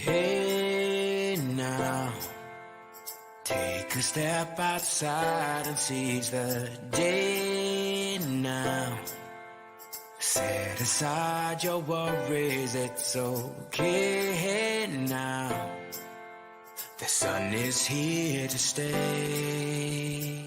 Hey now, take a step outside and seize the day now. Set aside your worries, it's okay now. The sun is here to stay.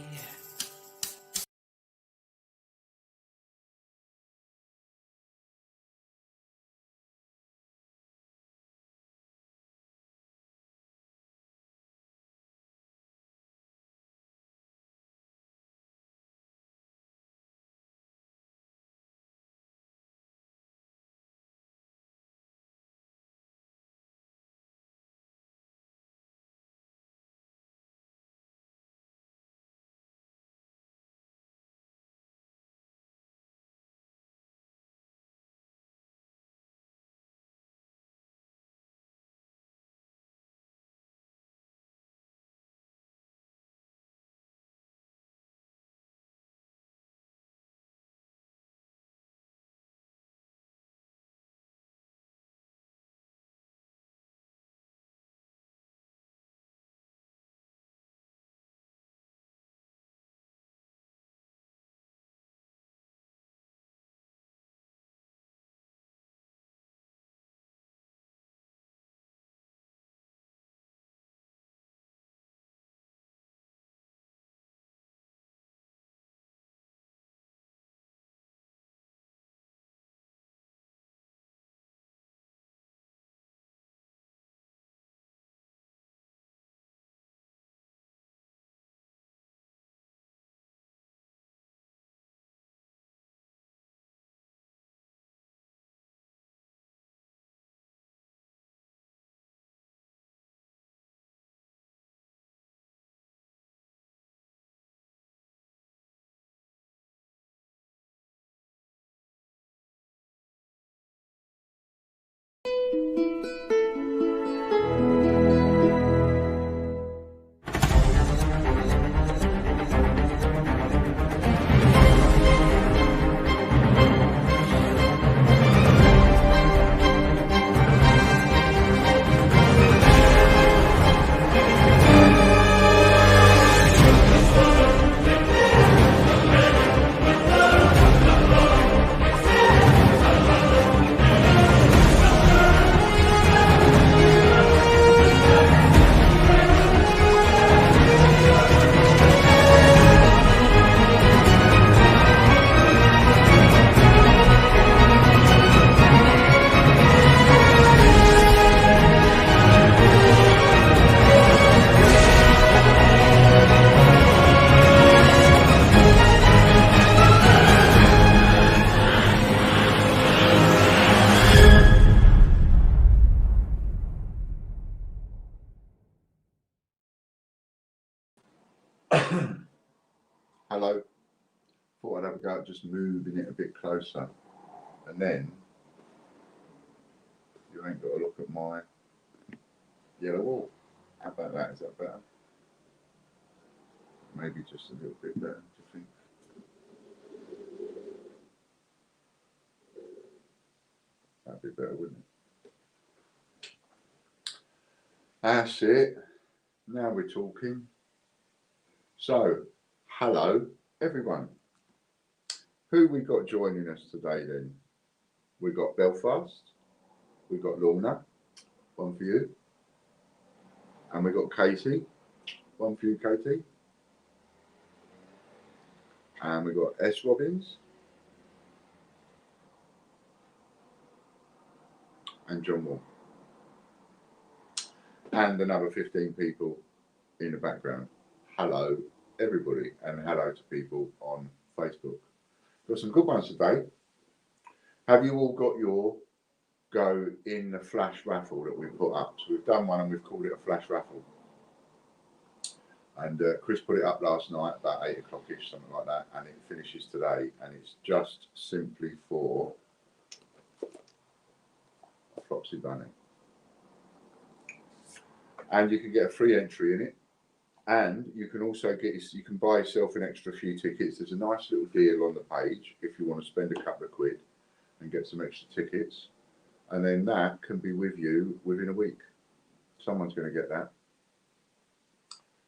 Hello. Thought I'd have a go at just moving it a bit closer, and then you ain't got to look at my yellow wall. How about that? Is that better? Maybe just a little bit better. Do you think? That'd be better, wouldn't it? That's it. Now we're talking. So, hello everyone. Who we got joining us today then? We got Belfast, we got Lorna, one for you, and we got Katie, one for you, Katie, and we got S. Robbins and John Wall, and another 15 people in the background. Hello everybody, and hello to people on Facebook. Got some good ones today. Have you all got your go in the flash raffle that we put up? So we've done one and we've called it a flash raffle. And Chris put it up last night about 8 o'clock-ish, something like that, and it finishes today, and it's just simply for a Flopsy Bunny. And you can get a free entry in it, and you can also you can buy yourself an extra few tickets. There's a nice little deal on the page if you want to spend a couple of quid and get some extra tickets, and then that can be with you within a week. Someone's going to get that.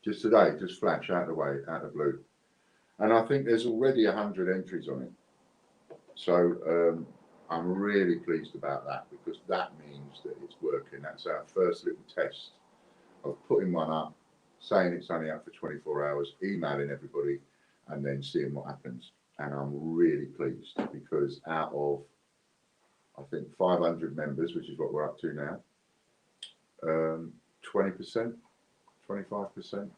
Just today, just flash out of the way, out of the blue. And I think there's already 100 entries on it. So I'm really pleased about that, because that means that it's working. That's our first little test of putting one up, saying it's only up for 24 hours, emailing everybody, and then seeing what happens. And I'm really pleased, because out of, I think, 500 members, which is what we're up to now, 20%, 25%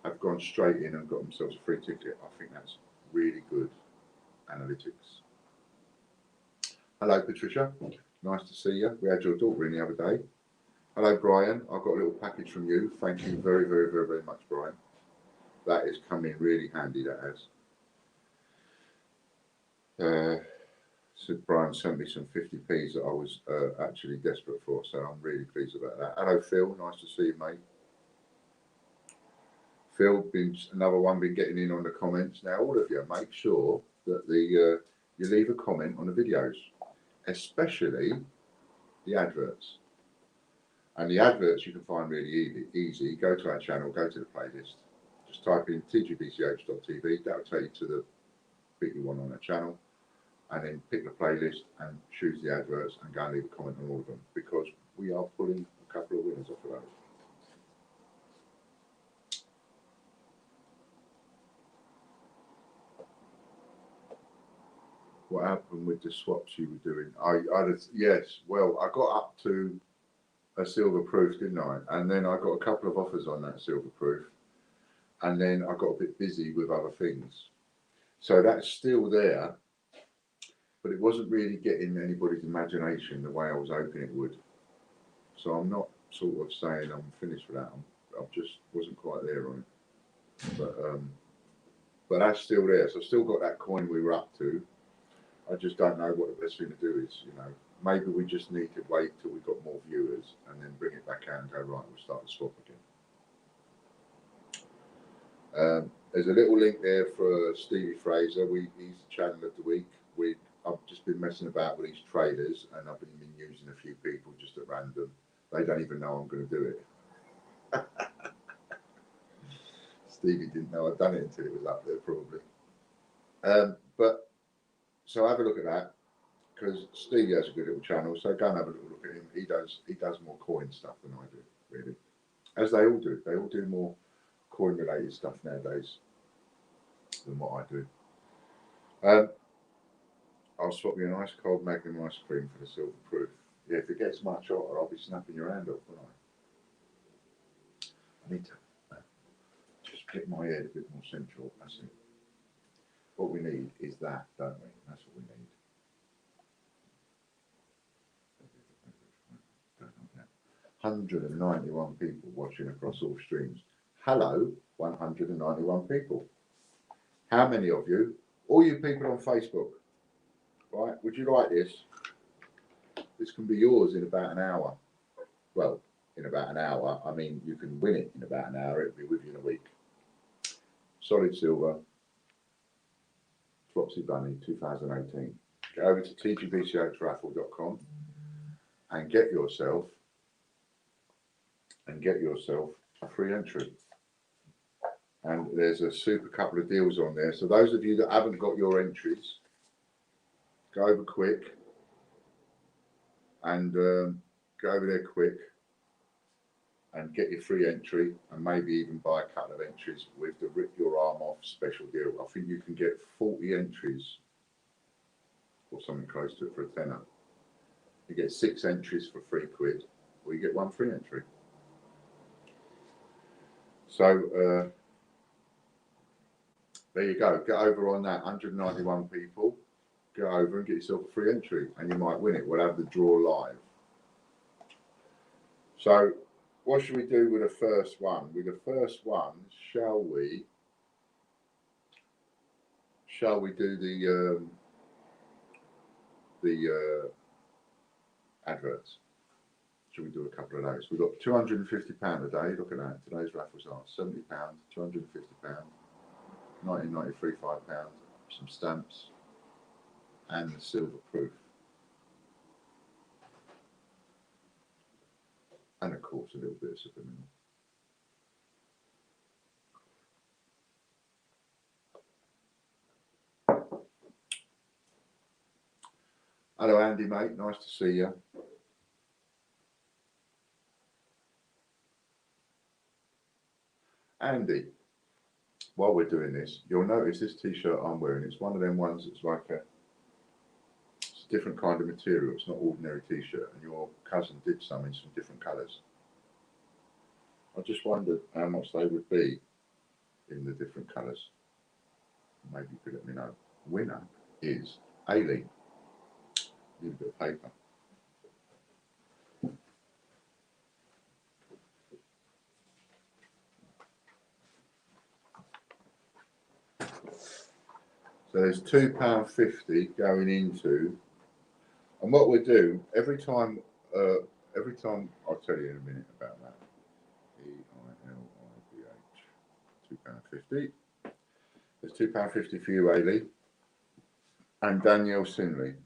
have gone straight in and got themselves a free ticket. I think that's really good analytics. Hello, Patricia. Nice to see you. We had your daughter in the other day. Hello, Brian. I've got a little package from you. Thank you very, very, very, very much, Brian. That is coming really handy, that has. So Brian sent me some 50p's that I was actually desperate for, so I'm really pleased about that. Hello, Phil. Nice to see you, mate. Phil, been another one, been getting in on the comments. Now, all of you, make sure that you leave a comment on the videos, especially the adverts. And the adverts you can find really easy. Go to our channel, go to the playlist, just type in tgbch.tv. That'll take you to the bit you want on that channel, and then pick the playlist and choose the adverts and go and leave a comment on all of them, because we are pulling a couple of winners off of those. What happened with the swaps you were doing? Yes, well, I got up to a silver proof, didn't I? And then I got a couple of offers on that silver proof, and then I got a bit busy with other things. So that's still there, but it wasn't really getting anybody's imagination the way I was hoping it would. So I'm not sort of saying I'm finished with that. I just wasn't quite there on it. But that's still there. So I've still got that coin we were up to. I just don't know what the best thing to do is, you know. Maybe we just need to wait till we've got more viewers and then bring it back out and go, right, we'll start the swap again. There's a little link there for Stevie Fraser. He's the channel of the week. I've just been messing about with these traders, and I've been using a few people just at random. They don't even know I'm going to do it. Stevie didn't know I'd done it until it was up there, probably. But so have a look at that, because Stevie has a good little channel. So go and have a little look at him. He does more coin stuff than I do, really, as they all do. They all do more coin related stuff nowadays than what I do. I'll swap you an ice cold Magnum ice cream for the silver proof. Yeah, if it gets much hotter, I'll be snapping your hand off, won't I? I need to just get my head a bit more central. That's it. What we need is that, don't we? That's what we need. 191 people watching across all streams. Hello, 191 people. How many of you? All you people on Facebook, right? Would you like this? This can be yours in about an hour. Well, in about an hour. I mean, you can win it in about an hour. It'll be with you in a week. Solid silver. Flopsy Bunny 2018. Go over to tgbchraffle.com and get yourself a free entry. And there's a super couple of deals on there. So those of you that haven't got your entries, go over quick and go over there quick and get your free entry, and maybe even buy a couple of entries with the Rip Your Arm Off special deal. I think you can get 40 entries or something close to it for a tenner. You get 6 entries for £3, or you get 1 free entry. So there you go. Get over on that. 191 people. Go over and get yourself a free entry, and you might win it. We'll have the draw live. So what should we do with the first one? With the first one, shall we do the adverts? Should we do a couple of those? We've got £250 a day. Look at that. Today's raffles are £70, £250, 1993, £5, some stamps, and the silver proof. And of course, a little bit of subliminal. Hello Andy, mate, nice to see you. Andy, while we're doing this, you'll notice this t-shirt I'm wearing, it's one of them ones that's like it's a different kind of material, it's not ordinary t-shirt, and your cousin did some in some different colours. I just wondered how much they would be in the different colours. Maybe you could let me know. Winner is Aileen. Need a bit of paper. So there's £2.50 going into, and what we do every time I'll tell you in a minute about that. EILIBH, £2.50. There's £2.50 for you, Ailey, and Danielle Sinley.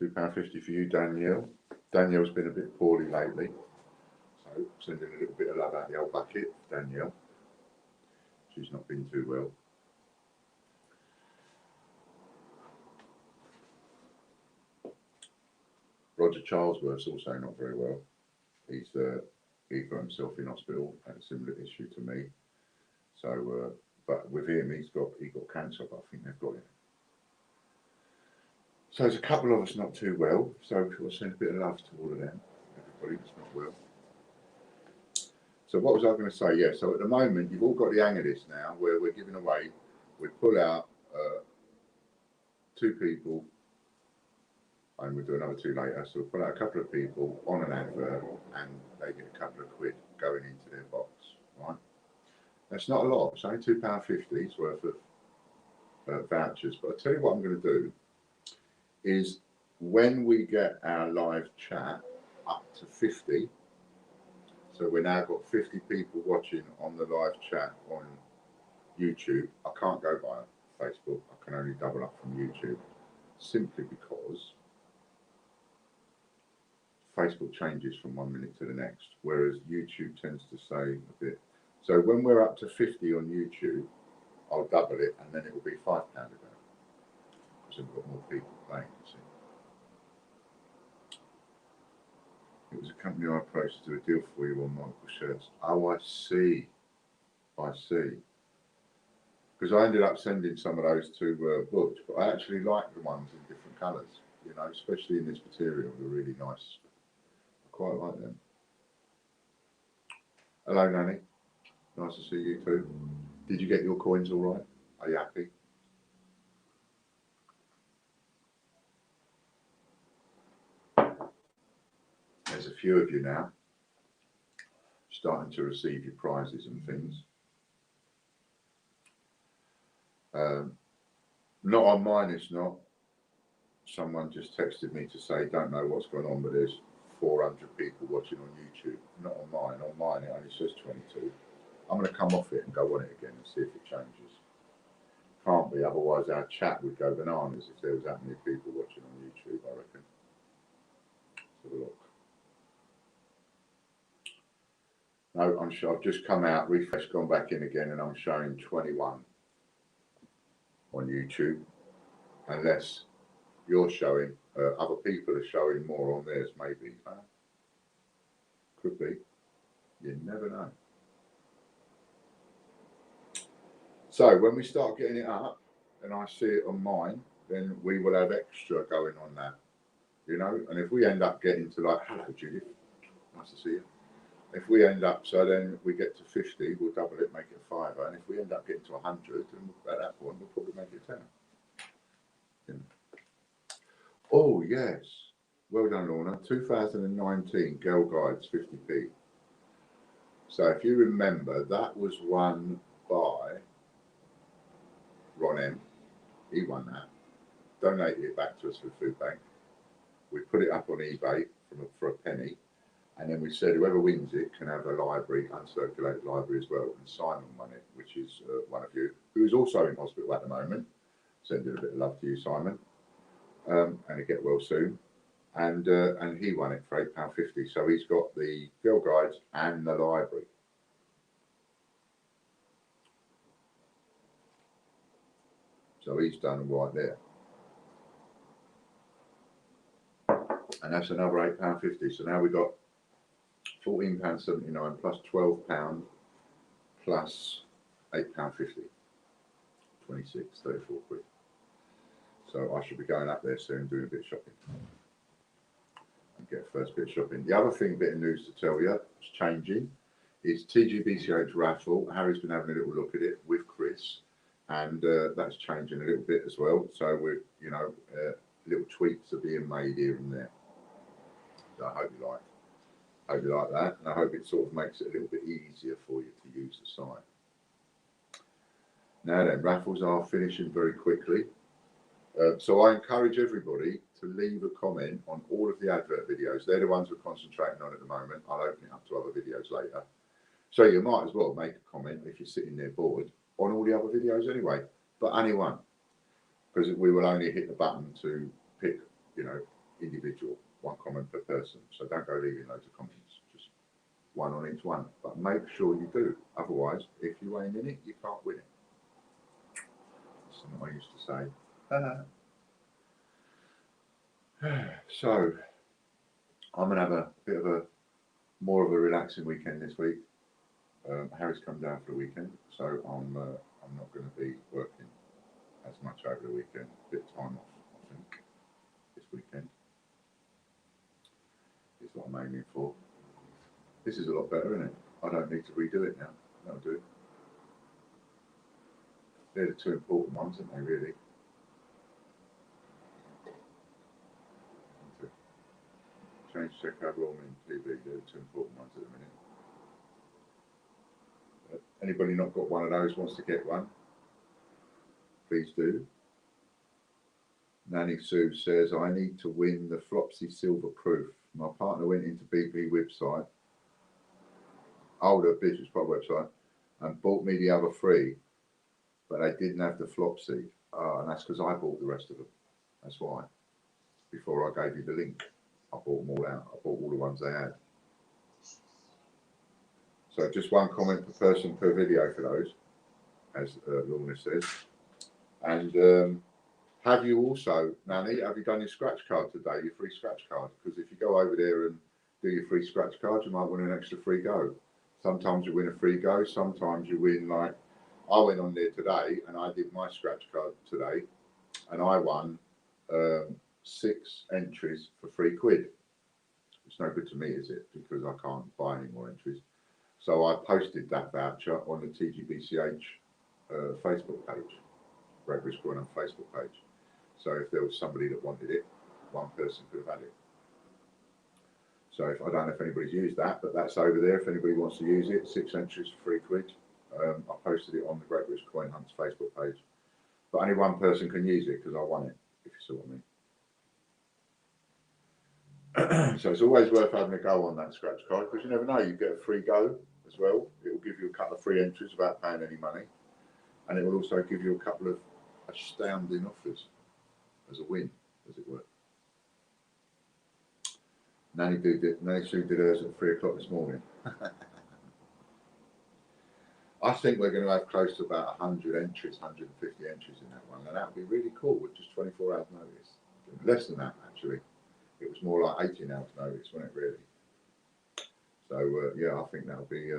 £2.50 for you, Danielle. Danielle's been a bit poorly lately. So sending a little bit of love out the old bucket, Danielle. She's not been too well. Roger Charlesworth's also not very well. He got himself in hospital, had a similar issue to me. So, but with him, he got cancer, but I think they've got it. So there's a couple of us not too well. So we'll send a bit of love to all of them. Everybody that's not well. So what was I going to say? Yeah, so at the moment, you've all got the hang of this now, where we're giving away, we pull out 2 people, and we'll do another 2 later, so we'll pull out a couple of people on an advert, and they get a couple of quid going into their box, right? That's not a lot, it's only £2.50 worth of vouchers, but I'll tell you what I'm going to do, is when we get our live chat up to 50, so we've now got 50 people watching on the live chat on YouTube. I can't go via Facebook. I can only double up from YouTube, simply because Facebook changes from 1 minute to the next, whereas YouTube tends to say a bit. So when we're up to 50 on YouTube, I'll double it, and then it will be £5 a go, because we've got more people playing, you see. It was a company I approached to do a deal for you on Michael shirts. Oh, I see. I see. Because I ended up sending some of those to Butch, but I actually like the ones in different colours, you know, especially in this material. They're really nice. I quite like them. Hello, Nanny. Nice to see you too. Did you get your coins all right? Are you happy? There's a few of you now starting to receive your prizes and things. Not on mine, it's not. Someone just texted me to say, don't know what's going on, but there's 400 people watching on YouTube. Not on mine. On mine, it only says 22. I'm going to come off it and go on it again and see if it changes. Can't be, otherwise our chat would go bananas if there was that many people watching on YouTube, I reckon. Let's have a look. No, I'm sure I've just come out, refreshed, gone back in again, and I'm showing 21 on YouTube. Unless you're showing, other people are showing more on theirs, maybe. Could be. You never know. So when we start getting it up, and I see it on mine, then we will have extra going on that, you know. And if we end up getting to like, hello Judith, nice to see you. If we end up, so then we get to 50, we'll double it, make it a £5. And if we end up getting to 100, then at that point we'll probably make it a £10. You know. Oh yes, well done, Lorna. 2019 Girl Guides 50p. So if you remember, that was won by Ron M. He won that. Donated it back to us for the food bank. We put it up on eBay for a penny, and then we said whoever wins it can have a library, uncirculated library as well. And Simon won it, which is one of you, who is also in hospital at the moment. Sending a bit of love to you, Simon. and he'll get well soon. And he won it for £8.50. So he's got the Girl Guides and the library. So he's done right there. And that's another £8.50. So now we've got £14.79 plus £12 plus £8.50. 26, 34 quid. So I should be going up there soon doing a bit of shopping. And get first bit of shopping. The other bit of news to tell you, it's changing, is TGBCH raffle. Harry's been having a little look at it with Chris, and that's changing a little bit as well. So we're, little tweaks are being made here and there. So I hope you like that, and I hope it sort of makes it a little bit easier for you to use the site. Now then, raffles are finishing very quickly. So I encourage everybody to leave a comment on all of the advert videos. They're the ones we're concentrating on at the moment. I'll open it up to other videos later. So you might as well make a comment if you're sitting there bored on all the other videos anyway, but only one, because we will only hit the button to pick, individual, one comment per person. So don't go leaving loads of comments, just one on each one. But make sure you do. Otherwise, if you ain't in it, you can't win it. That's something I used to say. So I'm gonna have a bit of a more of a relaxing weekend this week. Harry's come down for the weekend, so I'm not going to be working as much over the weekend. A bit of time off, I think, this weekend is what I'm aiming for. This is a lot better, isn't it? I don't need to redo it now. That'll do. They're the two important ones, aren't they, really? Change check out roaming TV, they're the two important ones at the minute. Anybody not got one of those wants to get one, please do. Nanny Sue says, I need to win the Flopsy Silver Proof. My partner went into BP website, older business pro website, and bought me the other three, but they didn't have the Flopsy. And that's because I bought the rest of them. That's why. Before I gave you the link, I bought them all out. I bought all the ones they had. So just one comment per person per video for those, as Lorna says. And have you also, Nanny, have you done your scratch card today, your free scratch card? Because if you go over there and do your free scratch card, you might win an extra free go. Sometimes you win a free go, sometimes you win, like, I went on there today and I did my scratch card today and I won 6 entries for £3. It's no good to me, is it? Because I can't buy any more entries. So I posted that voucher on the TGBCH Facebook page, Gregory's Corner Facebook page. So if there was somebody that wanted it, one person could have had it. So I don't know if anybody's used that, but that's over there. If anybody wants to use it, 6 entries for £3. I posted it on the Great British Coin Hunts Facebook page. But only one person can use it because I won it, if you see what I mean. So it's always worth having a go on that scratch card because you never know, you get a free go as well. It will give you a couple of free entries without paying any money. And it will also give you a couple of astounding offers as a win, as it were. Nanny Sue did hers at 3 o'clock this morning. I think we're going to have close to about 100 entries, 150 entries in that one. And that would be really cool with just 24 hours notice. Less than that, actually. It was more like 18 hours notice, wasn't it, really? So, yeah, I think that'll be,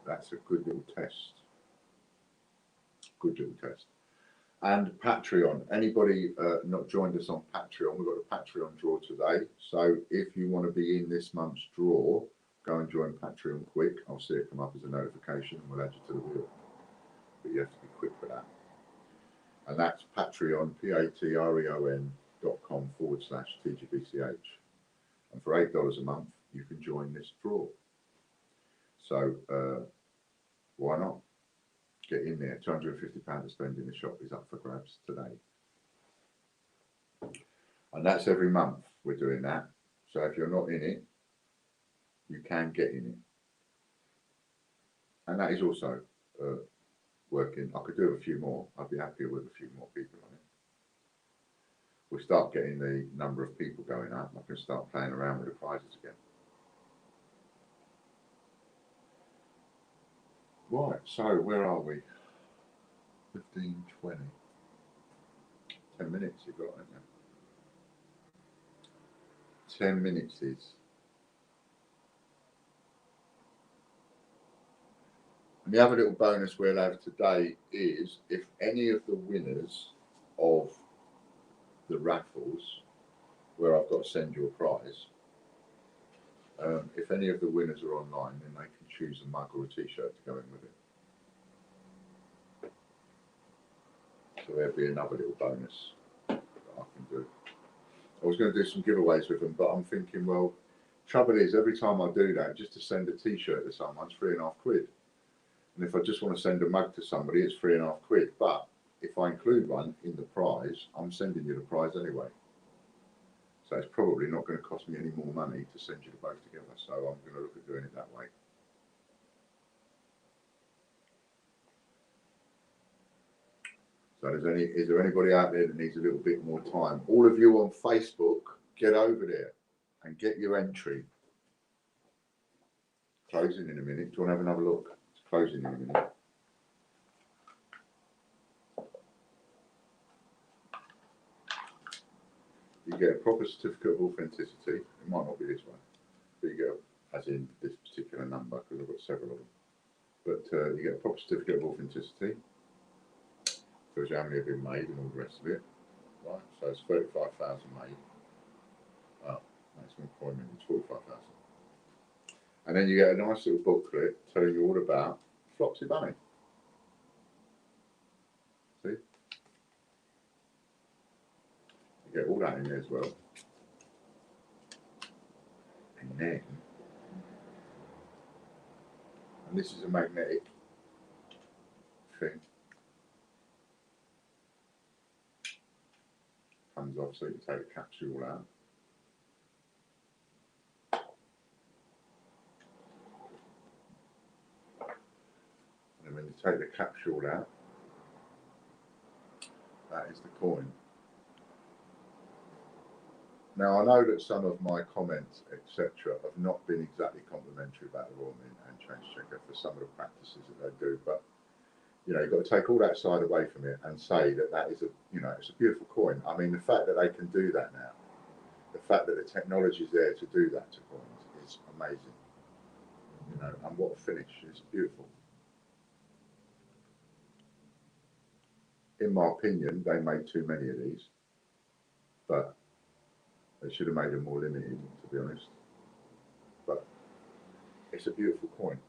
that's a good little test. Good little test. And Patreon. Anybody not joined us on Patreon, we've got a Patreon draw today. So if you want to be in this month's draw, go and join Patreon quick. I'll see it come up as a notification and we'll add you to the wheel. But you have to be quick for that. And that's Patreon, patreon.com/TGBCH. And for $8 a month, you can join this draw. So why not? Get in there. £250 to spend in the shop is up for grabs today. And that's every month we're doing that. So if you're not in it, you can get in it. And that is also working. I could do a few more. I'd be happier with a few more people on it. we start getting the number of people going up, I can start playing around with the prizes again. Right, so where are we? 15, 20. 10 minutes you've got, haven't you? 10 minutes is. And the other little bonus we'll have today is if any of the winners of the raffles, where I've got to send you a prize, if any of the winners are online, then they can choose a mug or a t-shirt to go in with it. So there'll be another little bonus that I can do. I was going to do some giveaways with them, but I'm thinking, well, trouble is, every time I do that, just to send a t-shirt to someone, it's £3.50. And if I just want to send a mug to somebody, it's £3.50. But if I include one in the prize, I'm sending you the prize anyway. So it's probably not going to cost me any more money to send you the both together. So I'm going to look at doing it that way. So is there anybody out there that needs a little bit more time? All of you on Facebook, get over there and get your entry. Closing in a minute. Do you want to have another look? It's closing in a minute. You get a proper certificate of authenticity. It might not be this one, but you get, as in this particular number, because I've got several of them. But you get a proper certificate of authenticity. Tells you how many have been made and all the rest of it. Right, so it's 35,000 made. Oh, maximum employment is 45,000. And then you get a nice little booklet telling you all about Flopsy Bunny. See? You get all that in there as well. And then, and this is a magnetic thing. Comes off so you can take the capsule out. And when you take the capsule out, that is the coin. Now I know that some of my comments, etc., have not been exactly complimentary about the Royal Mint and Change Checker for some of the practices that they do, but you know, you've got to take all that side away from it and say that that is a, you know, it's a beautiful coin. I mean, the fact that they can do that now, the fact that the technology is there to do that to coins is amazing. You know, and what a finish, is beautiful. In my opinion, they made too many of these, but they should have made them more limited, to be honest. But it's a beautiful coin.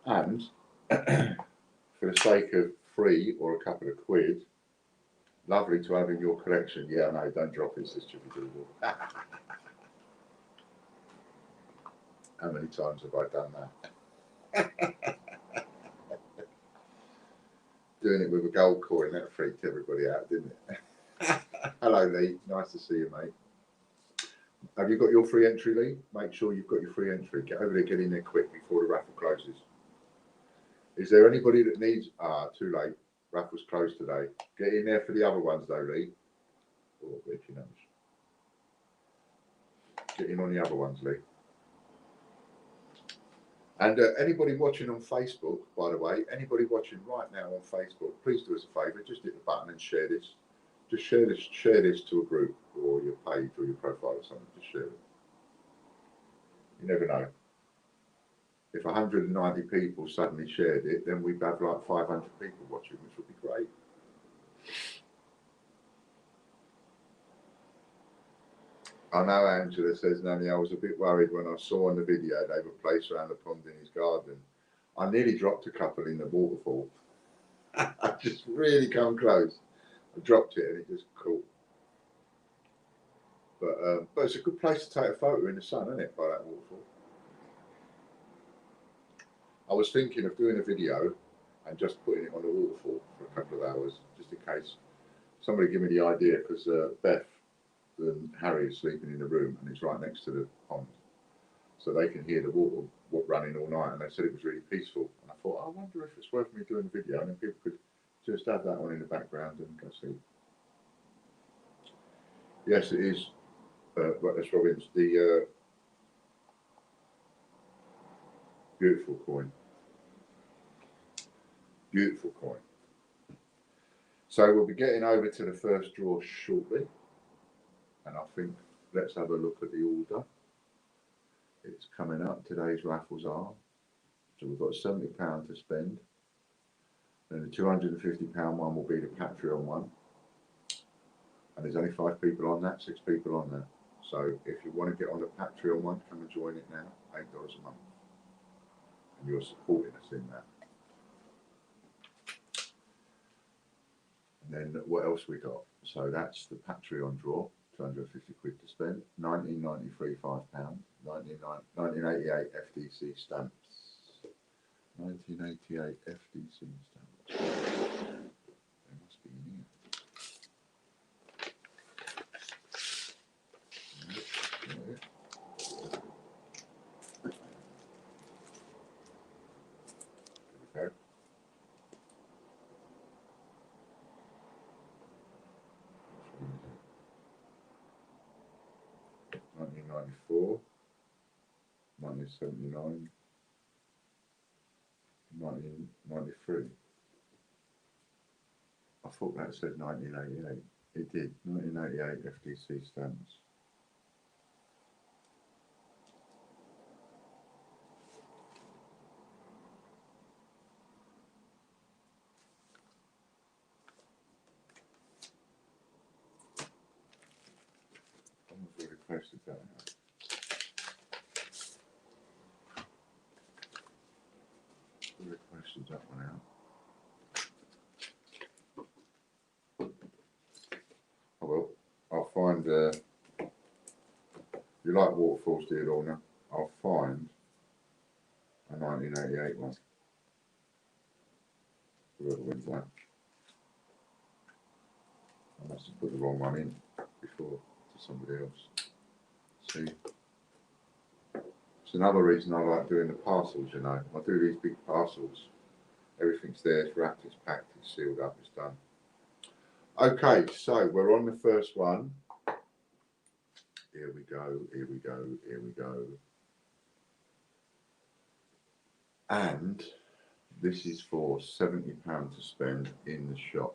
And for the sake of free or a couple of quid, lovely to have in your collection. Yeah, no, don't drop it, says Chippy Doodle. How many times have I done that? Doing it with a gold coin, that freaked everybody out, didn't it? Hello, Lee. Nice to see you, mate. Have you got your free entry, Lee? Make sure you've got your free entry. Get over there, get in there quick before the raffle closes. Is there anybody that needs... too late. Raffle's closed today. Get in there for the other ones, though, Lee. Oh, Richie knows. Get in on the other ones, Lee. And anybody watching on Facebook, by the way, anybody watching right now on Facebook, please do us a favour. Just hit the button and share this. Just share this to a group or your page or your profile or something. Just share it. You never know. If 190 people suddenly shared it, then we'd have like 500 people watching, which would be great. I know Angela says, Nanny, I was a bit worried when I saw on the video they were placed around the pond in his garden. I nearly dropped a couple in the waterfall. I just really come close. I dropped it and it just caught. But it's a good place to take a photo in the sun, isn't it, by that waterfall? I was thinking of doing a video and just putting it on the waterfall for a couple of hours, just in case. Somebody give me the idea, because Beth and Harry are sleeping in the room and it's right next to the pond. So they can hear the water running all night, and they said it was really peaceful. And I thought, I wonder if it's worth me doing a video, and then people could just have that on in the background and go see. Yes, it is. Right, that's Robbins. The beautiful coin. Beautiful coin. So we'll be getting over to the first draw shortly. And I think let's have a look at the order. It's coming up. Today's raffles are. So we've got £70 to spend. And the £250 one will be the Patreon one. And there's only 5 people on that, 6 people on that. So if you want to get on the Patreon one, come and join it now. $8 a month. And you're supporting us in that. And then what else we got? So that's the Patreon draw, 250 quid to spend. 1993 £5. 1988 FDC stamps. 1988 FDC stamps. They must be in here. Okay. 1994, 1979, 1993. I thought that said 1988. It did. 1988 FDC stamps. I've already posted that out. Already posted that one out. Oh well, I'll find. You like waterfalls, dear Lorna? I'll find a 1988 one. Whoever wins that. I must have put the wrong one in before to somebody else. See? It's another reason I like doing the parcels, you know. I do these big parcels. Everything's there, it's wrapped, it's packed, it's sealed up, it's done. Okay, so we're on the first one. Here we go, here we go, here we go. And this is for £70 to spend in the shop.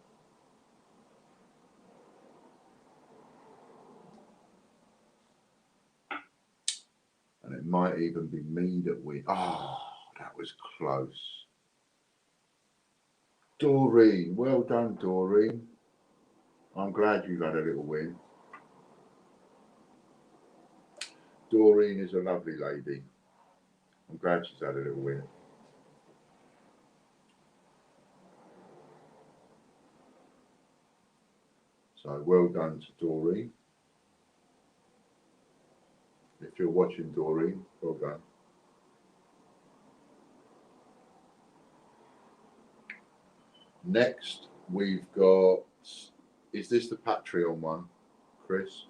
And it might even be me that wins. Oh, that was close. Doreen, well done, Doreen. I'm glad you've had a little win. Doreen is a lovely lady. I'm glad she's had a little win. So well done to Doreen. If you're watching, Doreen, well done. Next, we've got, is this the Patreon one, Chris?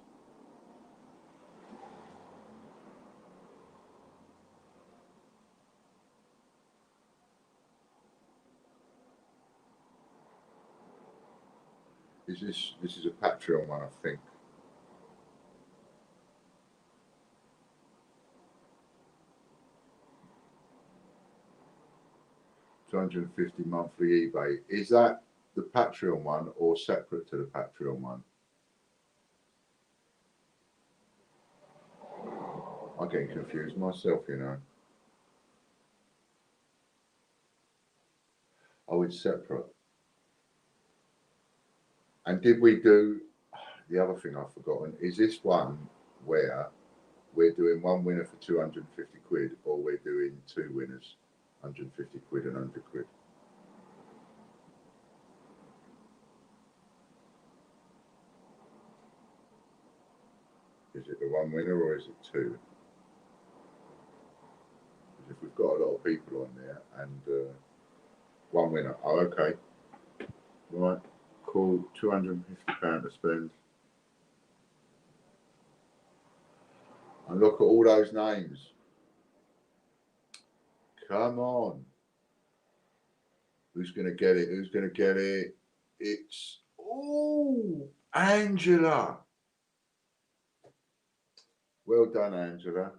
This is a Patreon one, I think. $250 monthly eBay. Is that the Patreon one or separate to the Patreon one? I'm getting confused myself, you know. Oh, it's separate. And did we do, the other thing I've forgotten, is this one where we're doing one winner for 250 quid or we're doing 2 winners, 150 quid and 100 quid? Is it the one winner or is it 2? Because if we've got a lot of people on there and one winner, oh, okay. Right, cool, £250 to spend. And look at all those names. Come on. Who's going to get it? Who's going to get it? It's, oh, Angela. Well done, Angela.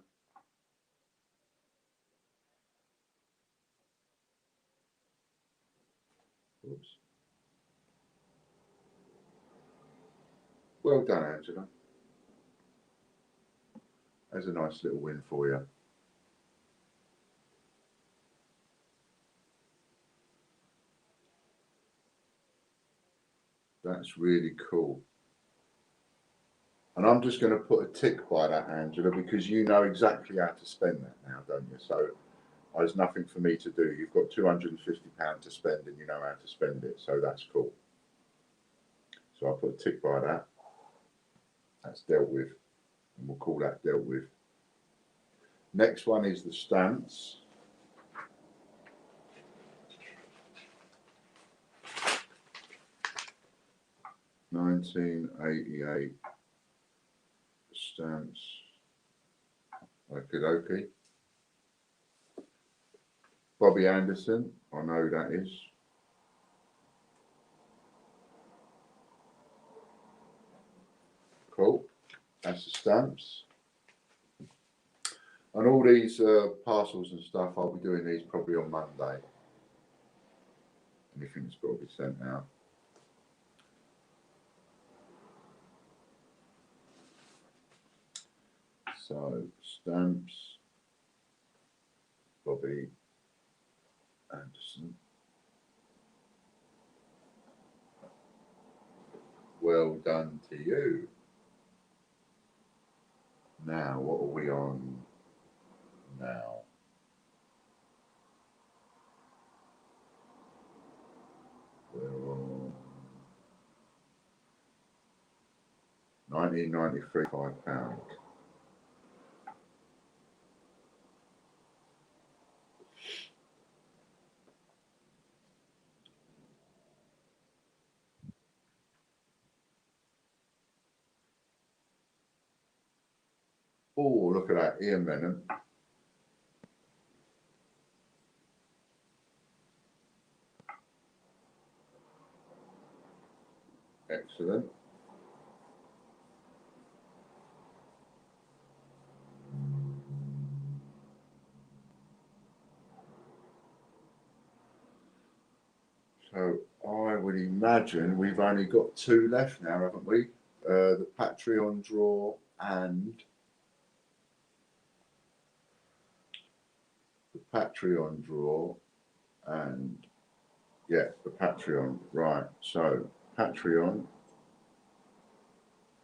Oops. Well done, Angela. That's a nice little win for you. That's really cool. And I'm just going to put a tick by that, Angela, because you know exactly how to spend that now, don't you? So there's nothing for me to do. You've got £250 to spend and you know how to spend it. So that's cool. So I'll put a tick by that. That's dealt with. And we'll call that dealt with. Next one is the stamps. £19.88 stamps. Okie dokie. Bobby Anderson, I know who that is. Cool. That's the stamps. And all these parcels and stuff, I'll be doing these probably on Monday. Anything's got to be sent out. So, stamps, Bobby Anderson. Well done to you. Now, what are we on now? We're on 1993, £5. Oh, look at that, Ian Menon. Excellent. So I would imagine we've only got two left now, haven't we? The Patreon draw and the Patreon draw and yeah, the Patreon. Right. So Patreon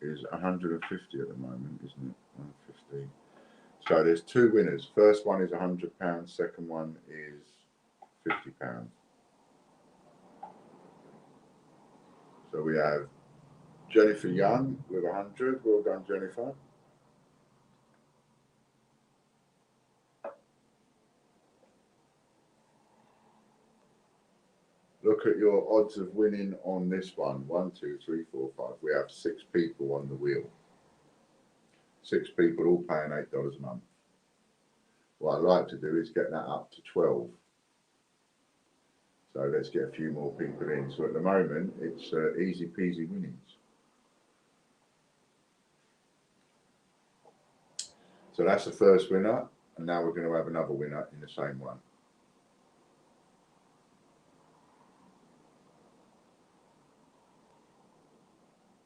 is 150 at the moment, isn't it? 150. So there's two winners. First one is £100. Second one is £50. So we have Jennifer Young with 100. Well done, Jennifer. Look at your odds of winning on this one. 1, 2, 3, 4, 5. We have 6 people on the wheel. 6 people all paying $8 a month. What I'd like to do is get that up to 12. So let's get a few more people in. So at the moment, it's easy peasy winnings. So that's the first winner. And now we're going to have another winner in the same one.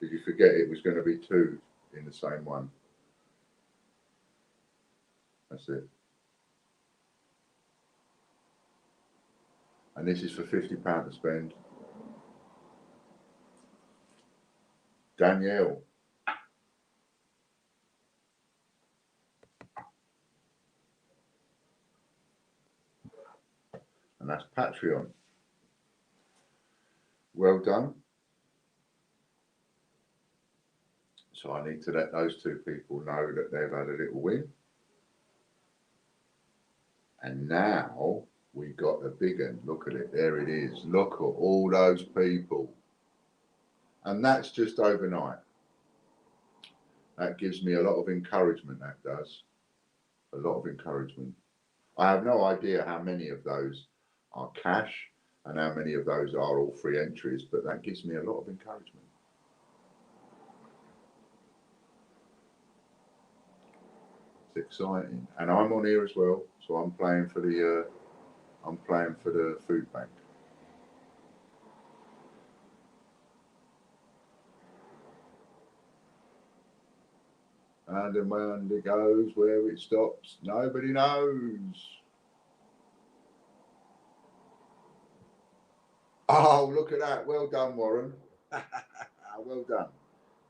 Did you forget it was going to be 2 in the same one? That's it. And this is for £50 to spend. Danielle. And that's Patreon. Well done. So I need to let those 2 people know that they've had a little win. And now we got a big one. Look at it. There it is. Look at all those people. And that's just overnight. That gives me a lot of encouragement, that does. A lot of encouragement. I have no idea how many of those are cash and how many of those are all free entries, but that gives me a lot of encouragement. It's exciting, and I'm on here as well, so I'm playing for the food bank. And then when it goes, where it stops, nobody knows. Oh, look at that. Well done, Warren. Well done.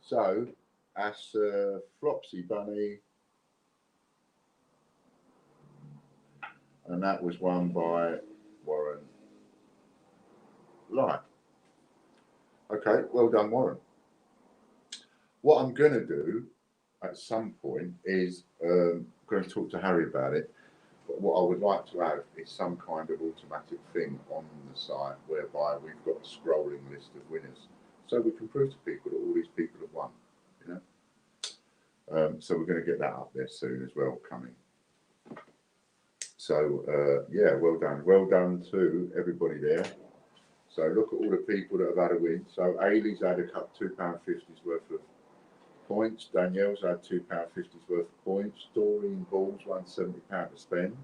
So, that's Flopsy Bunny, and that was won by Warren Light. Okay, well done, Warren. What I'm going to do at some point is going to talk to Harry about it. But what I would like to have is some kind of automatic thing on the site whereby we've got a scrolling list of winners, so we can prove to people that all these people have won. You know, so we're going to get that up there soon as well, coming. So yeah, well done to everybody there. So look at all the people that have had a win. So Ailey's had a cup £2.50's worth of points. Danielle's had £2.50's worth of points. Doreen Balls won £70 to spend.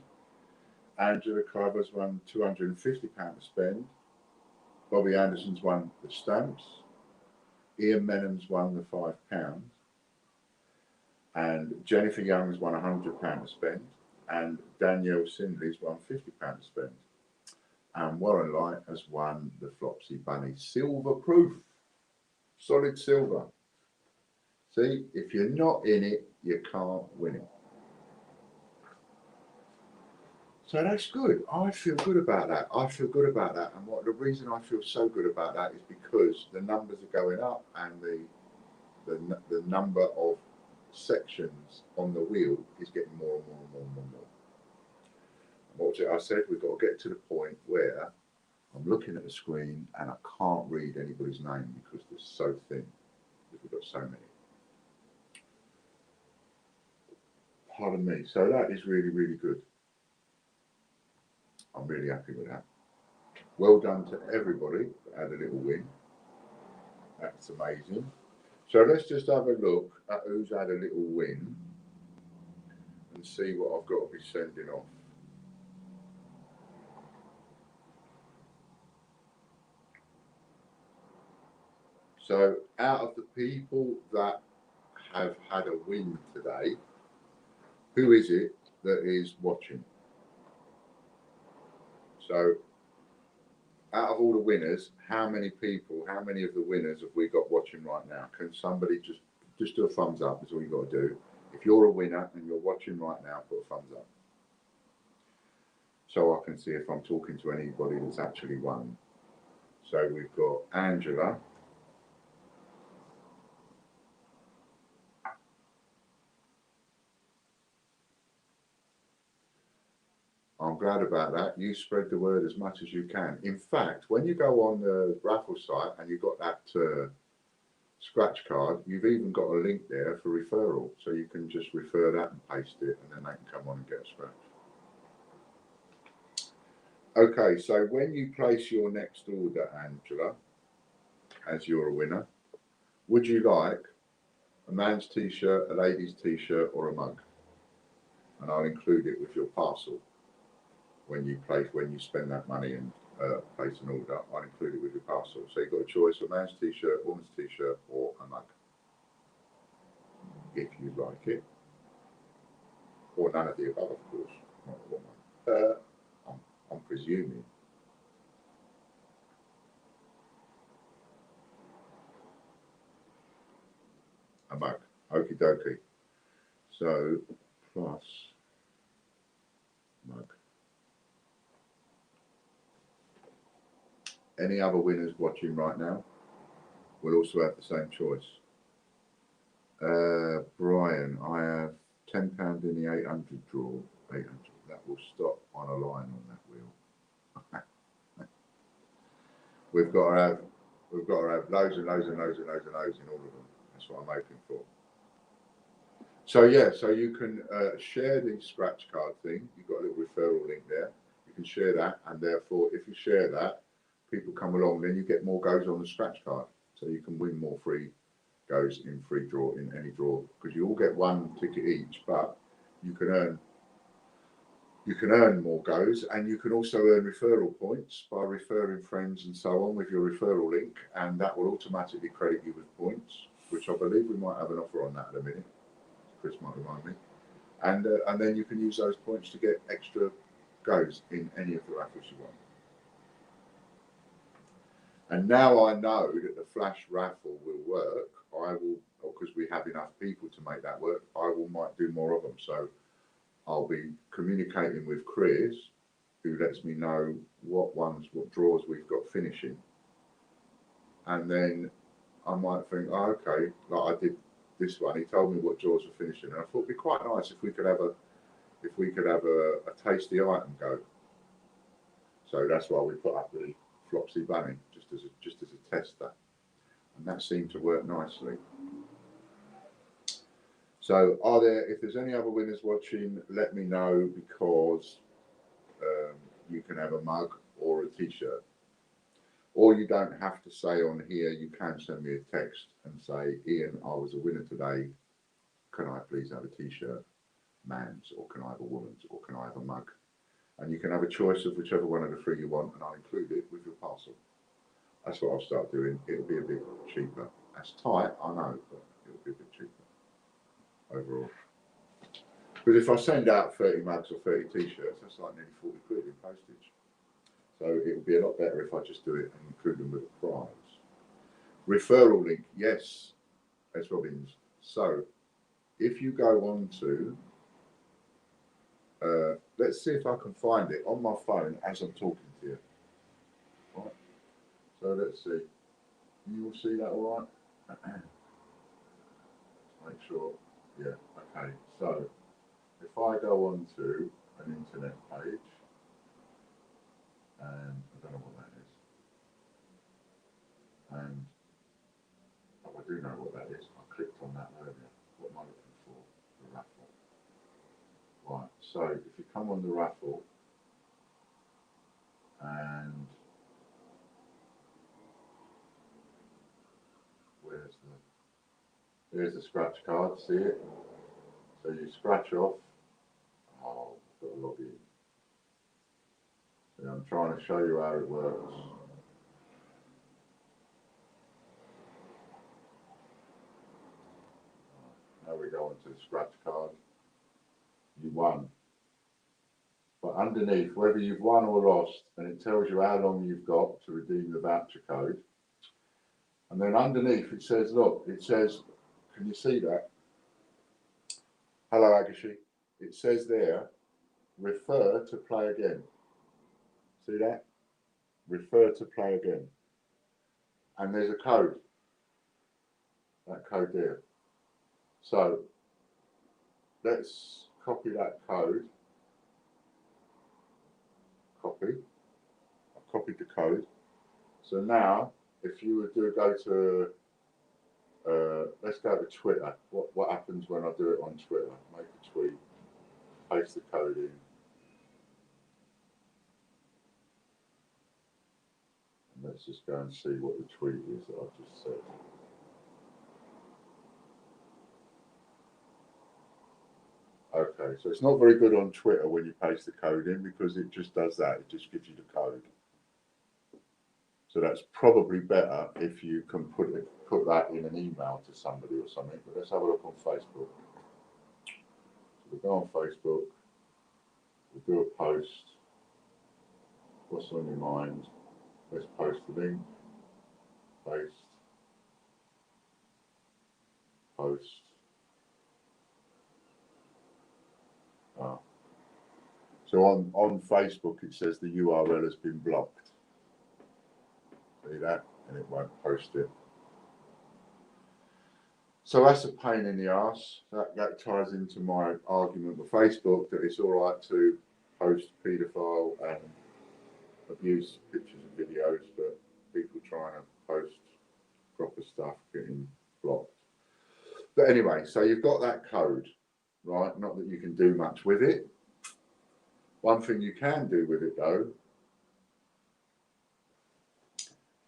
Angela Clovers won £250 to spend. Bobby Anderson's won the stamps. Ian Menham's won the £5. And Jennifer Young's won £100 to spend. And Danielle Sindley's won £50 to spend. And Warren Light has won the Flopsy Bunny Silver Proof. Solid silver. See, if you're not in it, you can't win it. So that's good. I feel good about that. And the reason I feel so good about that is because the numbers are going up, and the number of sections on the wheel is getting more and more and more and more and more. What was it I said? We've got to get to the point where I'm looking at the screen and I can't read anybody's name because they're so thin, because we've got so many. Pardon me. So that is really, really good. I'm really happy with that. Well done to everybody that had a little win. That's amazing. So let's just have a look at who's had a little win and see what I've got to be sending off. So out of the people that have had a win today, who is it that is watching? So out of all the winners, how many of the winners have we got watching right now? Can somebody just do a thumbs up? Is all you got to do. If you're a winner and you're watching right now, put a thumbs up, so I can see if I'm talking to anybody that's actually won. So we've got Angela. I'm glad about that. You spread the word as much as you can. In fact, when you go on the raffle site and you've got that scratch card, you've even got a link there for referral. So you can just refer that and paste it, and then they can come on and get a scratch. Okay, so when you place your next order, Angela, as you're a winner, would you like a man's t-shirt, a lady's t-shirt, or a mug? And I'll include it with your parcel. When you spend that money and place an order, I'll include it with your parcel. So you've got a choice: a man's t-shirt, a woman's t-shirt, or a mug, if you like it. Or none of the above, of course. Not a woman. I'm presuming. A mug. Okie dokie. So plus mug. Any other winners watching right now will also have the same choice. Brian, I have £10 in the 800 draw. 800. That will stop on a line on that wheel. We've got to have loads and loads and loads and loads and loads in all of them. That's what I'm hoping for. So yeah, so you can share the scratch card thing. You've got a little referral link there. You can share that, and therefore, if you share that, people come along, then you get more goes on the scratch card. So you can win more free goes in free draw, in any draw, because you all get one ticket each, but you can earn more goes, and you can also earn referral points by referring friends and so on with your referral link, and that will automatically credit you with points, which I believe we might have an offer on that in a minute. Chris might remind me. And then you can use those points to get extra goes in any of the raffles you want. And now I know that the flash raffle will work. I will, because we have enough people to make that work, might do more of them. So I'll be communicating with Chris, who lets me know what draws we've got finishing. And then I might think, oh, okay, like I did this one. He told me what draws were finishing, and I thought it'd be quite nice if we could have a tasty item go. So that's why we put up the Flopsy Bunny just as a tester, and that seemed to work nicely. So if there's any other winners watching, let me know, because you can have a mug or a t-shirt. Or you don't have to say on here, you can send me a text and say, Ian, I was a winner today. Can I please have a t-shirt, man's, or can I have a woman's, or can I have a mug? And you can have a choice of whichever one of the three you want, and I'll include it with your parcel. That's what I'll start doing. It'll be a bit cheaper. That's tight, I know, but it'll be a bit cheaper overall. Because if I send out 30 mugs or 30 t-shirts, that's like nearly 40 quid in postage. So it'll be a lot better if I just do it and include them with a prize. Referral link, yes, S. Robbins. So if you go on to, let's see if I can find it on my phone as I'm talking to you. Right. So let's see. You will see that all right? Make sure. Yeah, okay. So if I go on to an internet page, and I don't know what that is, and I do know what that is. I clicked on that earlier. What am I looking for? The raffle. Right, so if you come on the raffle, and there's the scratch card, see it? So you scratch off. Oh, I've got to log in. So I'm trying to show you how it works. Now we go onto the scratch card. You won. But underneath, whether you've won or lost, and it tells you how long you've got to redeem the voucher code. And then underneath it says, look, it says, can you see that? Hello, Agashi. It says there, refer to play again. See that? Refer to play again. And there's a code. That code there. So let's copy that code. Copy. I've copied the code. So now, if you were to go to, let's go to Twitter. What happens when I do it on Twitter? Make a tweet, paste the code in. And let's just go and see what the tweet is that I've just said. Okay, so it's not very good on Twitter when you paste the code in, because it just does that. It just gives you the code. So that's probably better if you can put that in an email to somebody or something. But let's have a look on Facebook. So we go on Facebook, we do a post. What's on your mind? Let's post the link. Paste. Post. Oh. So on Facebook it says the URL has been blocked. See that? And it won't post it. So that's a pain in the arse. That ties into my argument with Facebook that it's all right to post paedophile and abuse pictures and videos, but people trying to post proper stuff getting blocked. But anyway, so you've got that code, right? Not that you can do much with it. One thing you can do with it though,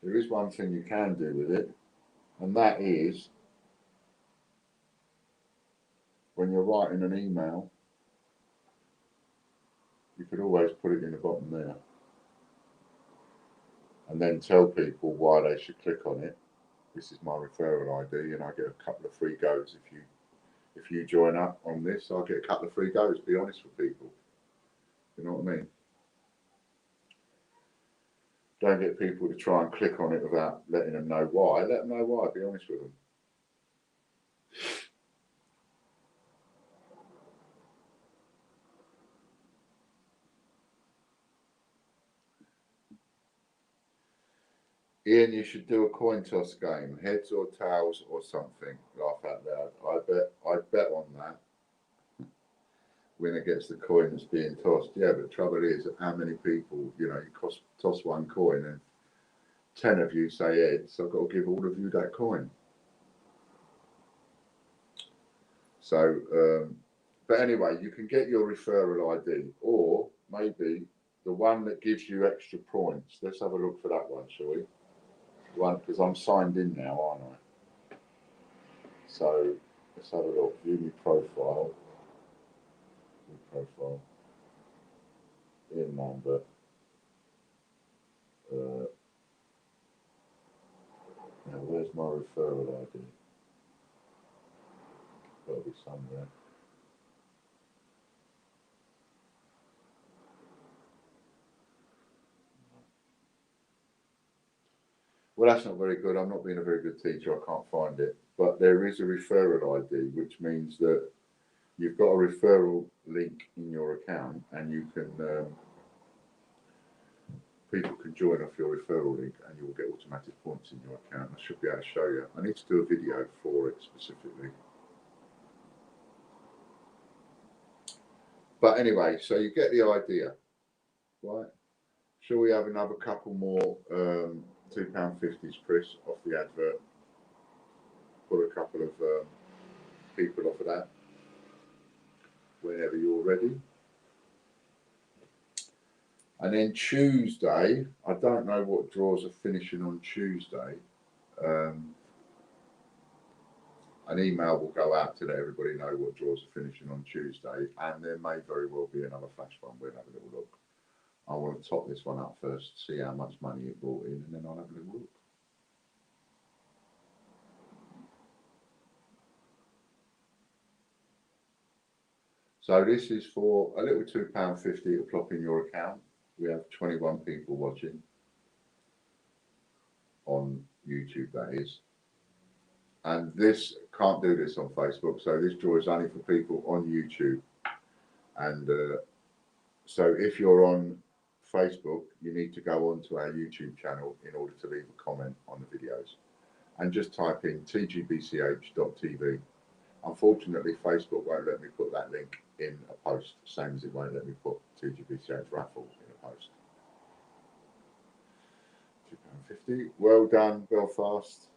there is one thing you can do with it, and that is when you're writing an email you could always put it in the bottom there. And then tell people why they should click on it. This is my referral ID, and I get a couple of free goes if you join up on this. I'll get a couple of free goes. Be honest with people. You know what I mean? Don't get people to try and click on it without letting them know why. Let them know why. Be honest with them. Ian, you should do a coin toss game, heads or tails or something. Laugh out loud. I bet on that. Winner gets the coin that's being tossed. Yeah, but the trouble is, how many people, you toss one coin and 10 of you say heads, I've got to give all of you that coin. So, but anyway, you can get your referral ID, or maybe the one that gives you extra points. Let's have a look for that one, shall we? One, because I'm signed in now, aren't I? So let's have a look. View my profile. In number. Now, where's my referral ID? Got to be somewhere. Well, that's not very good. I'm not being a very good teacher. I can't find it. But there is a referral ID, which means that you've got a referral link in your account, and you can people can join off your referral link, and you will get automatic points in your account. I should be able to show you. I need to do a video for it specifically. But anyway, so you get the idea, right? Shall we have another couple more £2.50s, Chris, off the advert? Put a couple of people off of that whenever you're ready. And then Tuesday, I don't know what draws are finishing on Tuesday. An email will go out to let everybody know what draws are finishing on Tuesday, and there may very well be another flash one. We'll have a little look. I want to top this one up first, see how much money it brought in, and then I'll have a little look. So this is for a little £2.50 to plop in your account. We have 21 people watching on YouTube, that is. And this can't do this on Facebook, so this draw is only for people on YouTube. And so if you're on Facebook, you need to go onto our YouTube channel in order to leave a comment on the videos. And just type in tgbch.tv. Unfortunately, Facebook won't let me put that link in a post, same as it won't let me put TGBCH raffle in a post. £2.50. Well done, Belfast.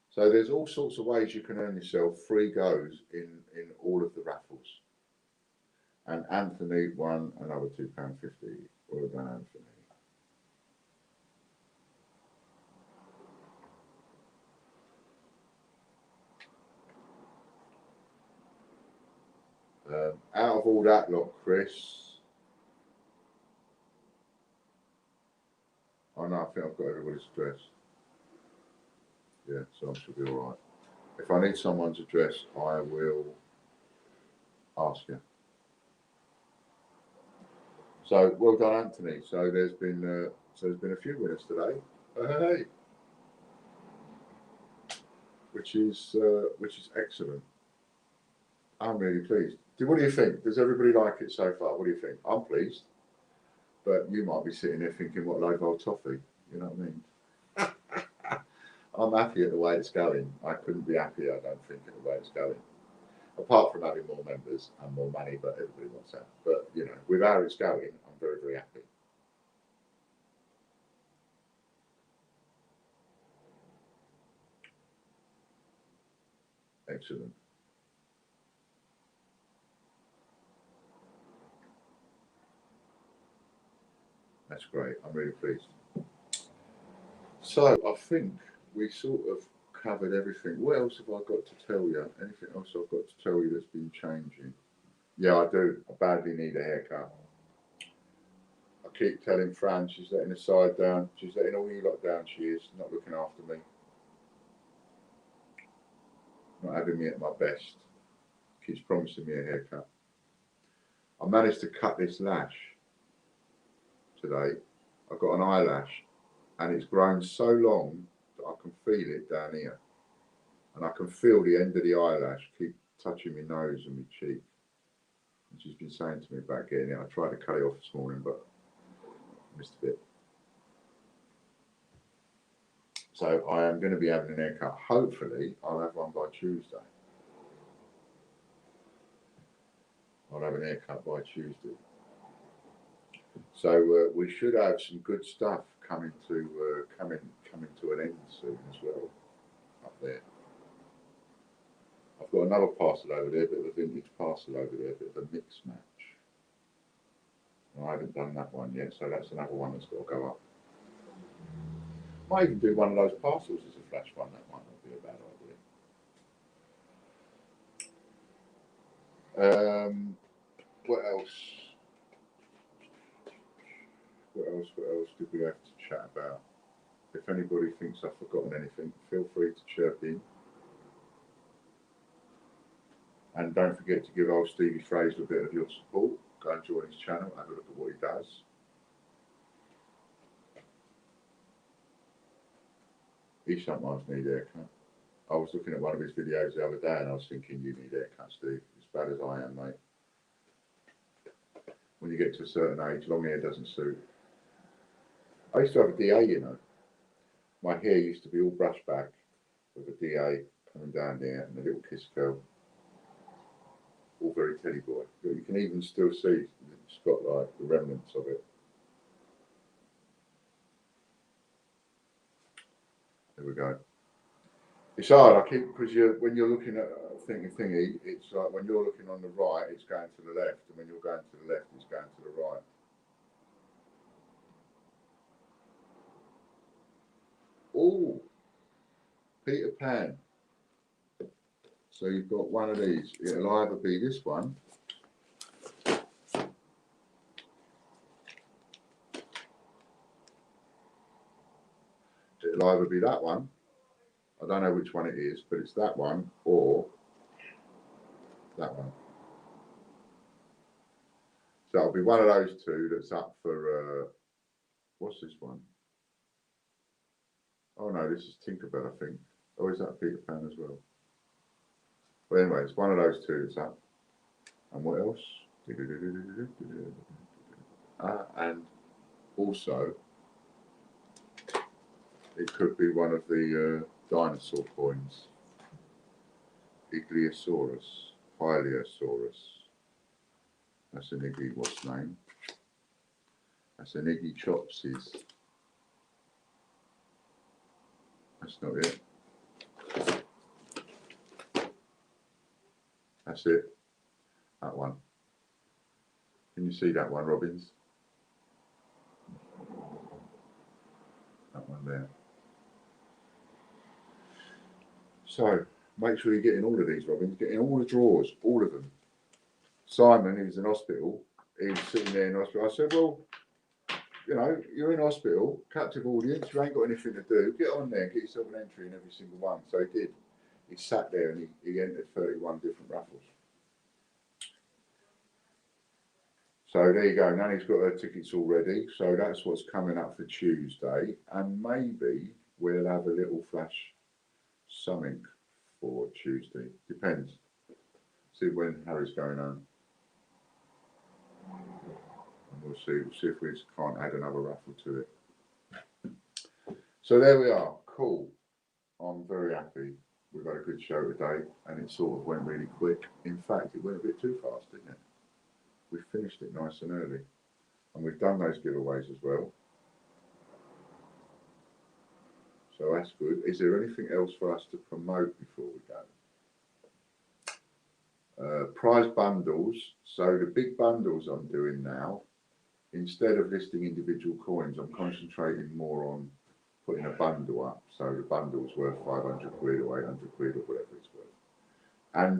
So there's all sorts of ways you can earn yourself free goes in all of the raffles. And Anthony won another £2.50. Well done, Anthony. Out of all that lot, Chris, oh no, I think I've got everybody's address. Yeah, so I should be all right. If I need someone's address, I will ask you. So well done, Anthony. So there's been a few winners today. Hey, which is excellent. I'm really pleased. What do you think? Does everybody like it so far? What do you think? I'm pleased, but you might be sitting there thinking, "What low vol toffee?" You know what I mean? I'm happy at the way it's going. I couldn't be happier, I don't think, at the way it's going. Apart from having more members and more money, but everybody wants that. But, with how it's going, I'm very, very happy. Excellent. That's great. I'm really pleased. So I think we sort of covered everything. What else have I got to tell you? Anything else I've got to tell you that's been changing? Yeah, I do. I badly need a haircut. I keep telling Fran she's letting the side down. She's letting all you lot down. She is not looking after me. Not having me at my best. Keeps promising me a haircut. I managed to cut this lash today. I've got an eyelash and it's grown so long that I can feel it down here. And I can feel the end of the eyelash keep touching my nose and my cheek. And she's been saying to me about getting it. I tried to cut it off this morning, but I missed a bit. So I am going to be having an haircut. Hopefully, I'll have one by Tuesday. I'll have an haircut by Tuesday. So we should have some good stuff coming to an end soon as well up there. I've got another parcel over there, a bit of a vintage parcel over there, a bit of a mix match. And I haven't done that one yet, so that's another one that's got to go up. Might even do one of those parcels as a flash one. That might not be a bad idea. What else? What else did we have to chat about? If anybody thinks I've forgotten anything, feel free to chirp in. And don't forget to give old Stevie Fraser a bit of your support. Go and join his channel, have a look at what he does. He sometimes needs a haircut. I was looking at one of his videos the other day and I was thinking, you need a haircut, Steve, as bad as I am, mate. When you get to a certain age, long hair doesn't suit. I used to have a DA, you know. My hair used to be all brushed back with a DA coming down there and a little kiss curl. All very Teddy boy. But you can even still see it's got like the remnants of it. There we go. It's hard. I keep because when you're looking at thingy, it's like when you're looking on the right, it's going to the left, and when you're going to the left, it's going to the right. Oh, Peter Pan. So you've got one of these. It'll either be this one. It'll either be that one. I don't know which one it is, but it's that one or that one. So it'll be one of those two that's up for, what's this one? Oh no, this is Tinkerbell, I think. Or is that Peter Pan as well? But anyway, it's one of those two that's up. And what else? And also, it could be one of the dinosaur coins. Igliosaurus, Hylaeosaurus. That's an Iggy, what's name? That's an Iggy Chopsies. That's not it. That's it. That one. Can you see that one, Robbins? That one there. So, make sure you're getting all of these, Robbins. Getting all the drawers, all of them. Simon, he was in hospital. He was sitting there in hospital. I said, well, you know, you're in hospital, captive audience, you ain't got anything to do. Get on there and get yourself an entry in every single one. So he did. He sat there and he entered 31 different raffles. So there you go. Now he's got her tickets already. So that's what's coming up for Tuesday. And maybe we'll have a little flash something for Tuesday. Depends. See when Harry's going home. And we'll see if we can't add another raffle to it. So there we are. Cool. I'm very happy. We've had a good show today and it sort of went really quick. In fact, it went a bit too fast, didn't it? We finished it nice and early. And we've done those giveaways as well. So that's good. Is there anything else for us to promote before we go? Prize bundles. So the big bundles I'm doing now, instead of listing individual coins, I'm concentrating more on putting a bundle up. So the bundle's worth 500 quid or 800 quid or whatever it's worth. And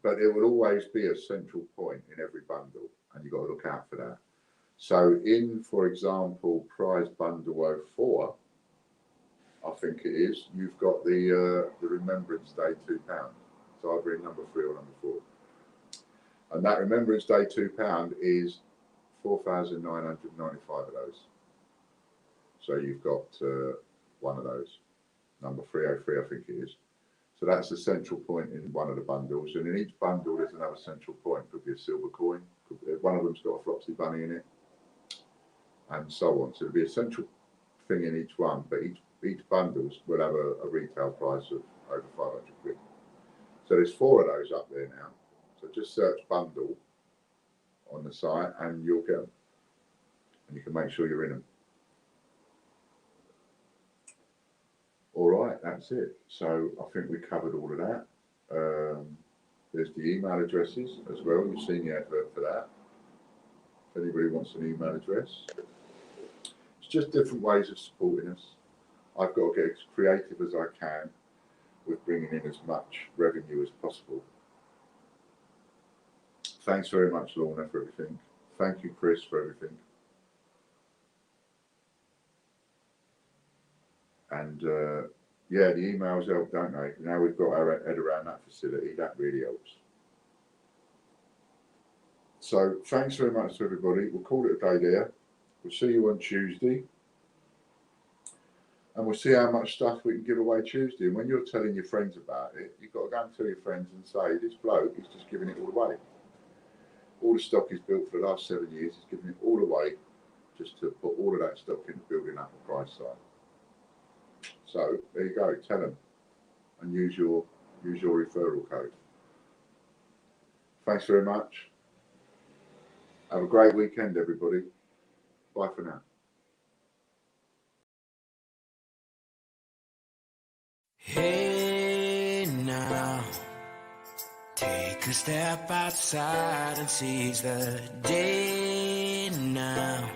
but it will always be a central point in every bundle, and you've got to look out for that. So in, for example, prize bundle 04, I think it is, you've got the Remembrance Day £2. So either in number 3 or number 4. And that Remembrance Day £2 is 4,995 of those. So you've got one of those, number 303, I think it is. So that's a central point in one of the bundles. And in each bundle, there's another central point. Could be a silver coin. One of them's got a Flopsy Bunny in it, and so on. So there'll be a central thing in each one, but each bundles will have a retail price of over 500 quid. So there's 4 of those up there now. So just search bundle on the site and you'll get them. And you can make sure you're in them. All right, that's it. So I think we covered all of that. There's the email addresses as well. You've seen the advert for that. If anybody wants an email address. It's just different ways of supporting us. I've got to get as creative as I can with bringing in as much revenue as possible. Thanks very much, Lorna, for everything. Thank you, Chris, for everything. And yeah, the emails help, don't they? Now we've got our head around that facility, that really helps. So thanks very much to everybody. We'll call it a day there. We'll see you on Tuesday. And we'll see how much stuff we can give away Tuesday. And when you're telling your friends about it, you've got to go and tell your friends and say, this bloke is just giving it all away. All the stock he's built for the last 7 years, he's giving it all away just to put all of that stock into building up a price site. So there you go, tell them and use your referral code. Thanks very much. Have a great weekend, everybody. Bye for now. Hey now, take a step outside and seize the day now.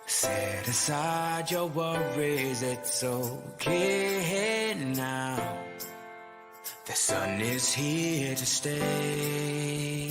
Set aside your worries, it's okay now. The sun is here to stay.